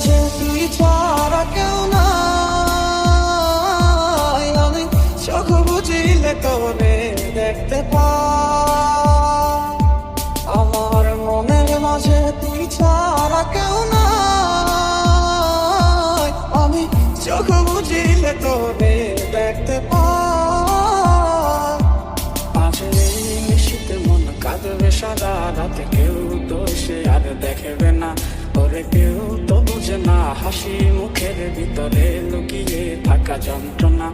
মাঝে তুই ছাড়া কেউ নাই, আমি চোখ বুঝিলে তোরে দেখতে পাই। আমার মনের মাঝে তুই ছাড়া কেউ নাই, আমি চোখ বুঝিলে তোরে দেখতে পাই। আজ এই নিশীথে মন কাঁদবে সারা রাতে, কেউ তো সে আর দেখবে না, ওরে কেউ তো বুঝে না হাসি মুখের ভিতরে লুকিয়ে থাকা যন্ত্রণা।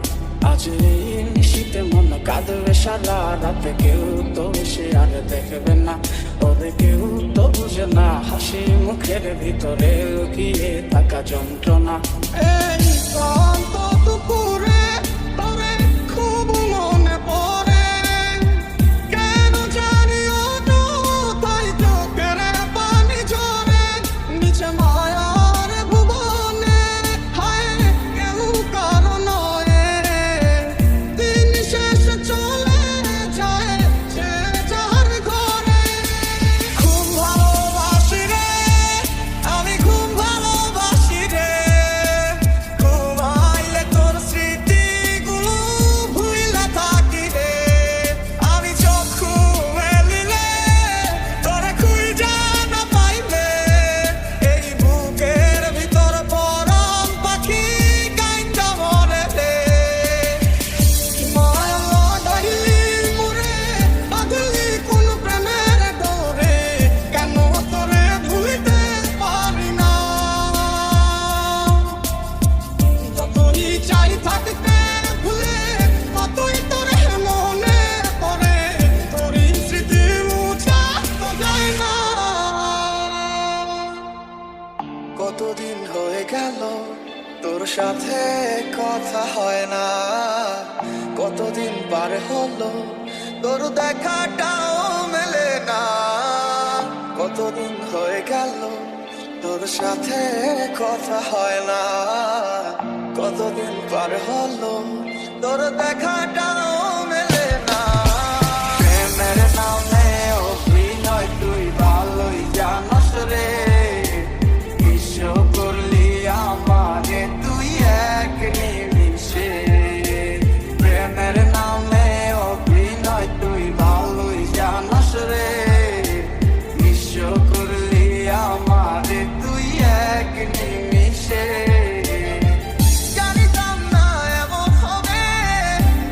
আজ এই নিশীথে মন কাঁদবে সারা রাতে, কেউ তো সে আর দেখবে না, ওরে কেউ তো বুঝে না হাসি মুখের ভিতরে লুকিয়ে থাকা যন্ত্রণা। এই শান্ত দুপুরে তোরে খুব মনে পড়ে, কেন জানিও তো তাই চোখের পানি ঝরে। নিচে মায়ার ভুবনে হায় কেউ কারো নয়, দিন শেষে চলে যায় যে যার ঘরে। খুব ভালোবাসি রে, আমি খুব ভালোবাসি রে, ঘুমাইলে তোর স্মৃতিগুলো ভুইলা থাকি রে। আমি চক্ষু মেলিলে তোরে খুঁজা না পাইলে, এই বুকের ভিতর পরাণ পাখি কাইন্দা মরে রে। মায়া ডাইলি মোরে বাঁধলি কোন প্রেমের ডোরে, কেন তোরে ভুলিতে পারি না। যতই চাই থাকতে ভুলে, ততই তোরে মনে পড়ে, তোরই স্মৃতি মুছা তো যায় না। কতদিন হয়ে গেল তোর সাথে কথা হয় না, কতদিন পার হলো তোর দেখাটাও মেলে না। কতদিন হয়ে গেল তোর সাথে কথা হয় না, কতদিন পার হলো তোর দেখা